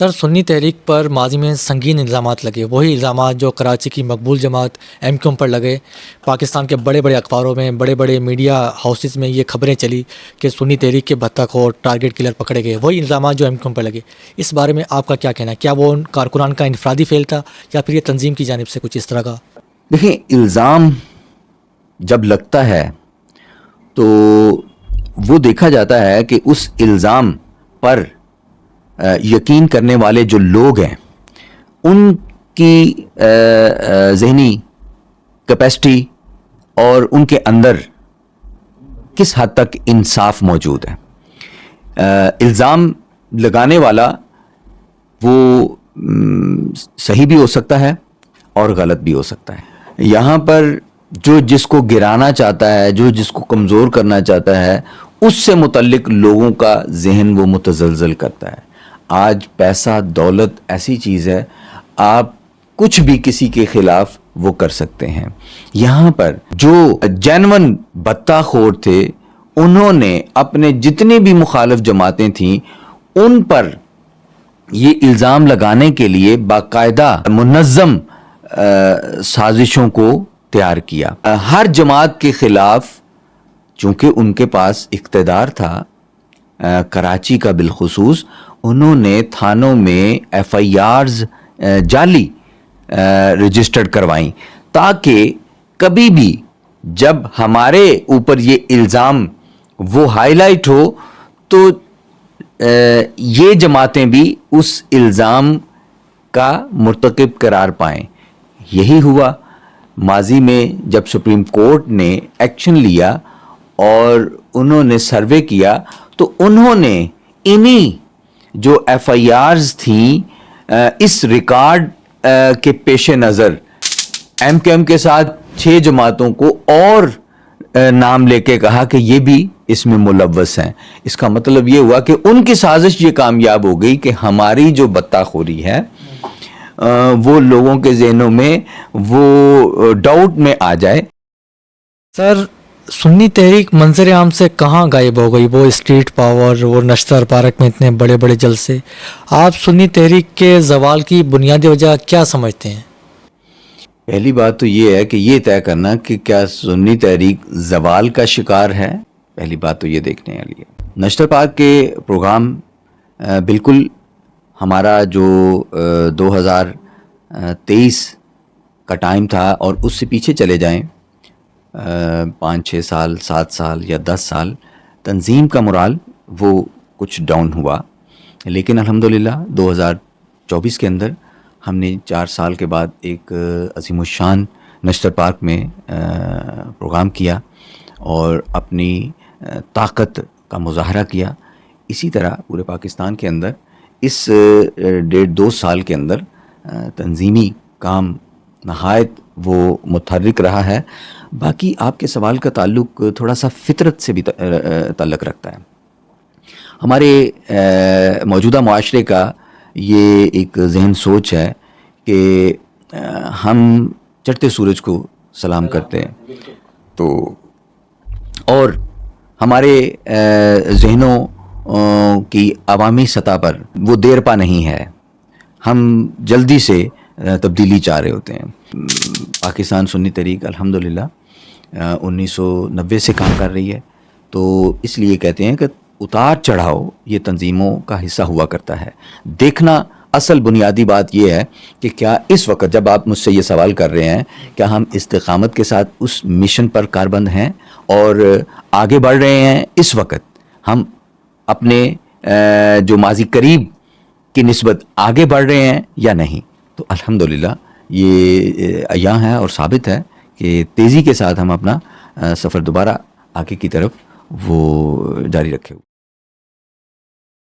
سر، سنی تحریک پر ماضی میں سنگین الزامات لگے، وہی الزامات جو کراچی کی مقبول جماعت ایم کیو ایم پر لگے۔ پاکستان کے بڑے بڑے اخباروں میں، بڑے بڑے میڈیا ہاؤسز میں یہ خبریں چلی کہ سنی تحریک کے بھتہ خور ٹارگٹ کلر پکڑے گئے، وہی الزامات جو ایم کیو ایم پر لگے۔ اس بارے میں آپ کا کیا کہنا ہے؟ کیا وہ ان کارکنان کا انفرادی فعل تھا یا پھر یہ تنظیم کی جانب سے کچھ اس طرح کا؟ دیکھیں، الزام جب لگتا ہے تو وہ دیکھا جاتا ہے کہ اس الزام پر یقین کرنے والے جو لوگ ہیں ان کی ذہنی کیپیسٹی اور ان کے اندر کس حد تک انصاف موجود ہے۔ الزام لگانے والا وہ صحیح بھی ہو سکتا ہے اور غلط بھی ہو سکتا ہے۔ یہاں پر جو جس کو گرانا چاہتا ہے، جو جس کو کمزور کرنا چاہتا ہے، اس سے متعلق لوگوں کا ذہن وہ متزلزل کرتا ہے۔ آج پیسہ دولت ایسی چیز ہے، آپ کچھ بھی کسی کے خلاف وہ کر سکتے ہیں۔ یہاں پر جو جینون بتہ خور تھے، انہوں نے اپنے جتنی بھی مخالف جماعتیں تھیں ان پر یہ الزام لگانے کے لیے باقاعدہ منظم سازشوں کو تیار کیا۔ ہر جماعت کے خلاف چونکہ ان کے پاس اقتدار تھا، کراچی کا بالخصوص، انہوں نے تھانوں میں ایف آئی آرز جعلی رجسٹرڈ کروائیں تاکہ کبھی بھی جب ہمارے اوپر یہ الزام وہ ہائی لائٹ ہو تو یہ جماعتیں بھی اس الزام کا مرتکب قرار پائیں۔ یہی ہوا۔ ماضی میں جب سپریم کورٹ نے ایکشن لیا اور انہوں نے سروے کیا تو انہوں نے انہی جو ایف آئی آرز تھیں اس ریکارڈ کے پیش نظر ایم کیو ایم کے ساتھ 6 جماعتوں کو اور نام لے کے کہا کہ یہ بھی اس میں ملوث ہیں۔ اس کا مطلب یہ ہوا کہ ان کی سازش یہ کامیاب ہو گئی کہ ہماری جو بتہ خوری ہے وہ لوگوں کے ذہنوں میں وہ ڈاؤٹ میں آ جائے۔ سر، سنی تحریک منظر عام سے کہاں غائب ہو گئی؟ وہ اسٹریٹ پاور، وہ نشتر پارک میں اتنے بڑے بڑے جلسے، آپ سنی تحریک کے زوال کی بنیادی وجہ کیا سمجھتے ہیں؟ پہلی بات تو یہ ہے کہ یہ طے کرنا کہ کیا سنی تحریک زوال کا شکار ہے، پہلی بات تو یہ دیکھنے والی ہے۔ نشتر پارک کے پروگرام بالکل ہمارا جو 2023 کا ٹائم تھا اور اس سے پیچھے چلے جائیں 5-6 سال، 7 سال یا 10 سال، تنظیم کا مورال وہ کچھ ڈاؤن ہوا، لیکن الحمدللہ 2024 کے اندر ہم نے 4 سال کے بعد ایک عظیم الشان نشتر پارک میں پروگرام کیا اور اپنی طاقت کا مظاہرہ کیا۔ اسی طرح پورے پاکستان کے اندر اس 1.5-2 سال کے اندر تنظیمی کام نہایت وہ متحرک رہا ہے۔ باقی آپ کے سوال کا تعلق تھوڑا سا فطرت سے بھی تعلق رکھتا ہے۔ ہمارے موجودہ معاشرے کا یہ ایک ذہن سوچ ہے کہ ہم چڑھتے سورج کو سلام کرتے ہیں، تو اور ہمارے ذہنوں کی عوامی سطح پر وہ دیر پا نہیں ہے، ہم جلدی سے تبدیلی چاہ رہے ہوتے ہیں۔ پاکستان سنی تحریک الحمدللہ 1990 سے کام کر رہی ہے، تو اس لیے کہتے ہیں کہ اتار چڑھاؤ یہ تنظیموں کا حصہ ہوا کرتا ہے۔ دیکھنا اصل بنیادی بات یہ ہے کہ کیا اس وقت جب آپ مجھ سے یہ سوال کر رہے ہیں کیا ہم استقامت کے ساتھ اس مشن پر کاربند ہیں اور آگے بڑھ رہے ہیں، اس وقت ہم اپنے جو ماضی قریب کی نسبت آگے بڑھ رہے ہیں یا نہیں؟ تو الحمدللہ یہ عیاں ہے اور ثابت ہے کہ تیزی کے ساتھ ہم اپنا سفر دوبارہ آگے کی طرف وہ جاری رکھے ہوئے۔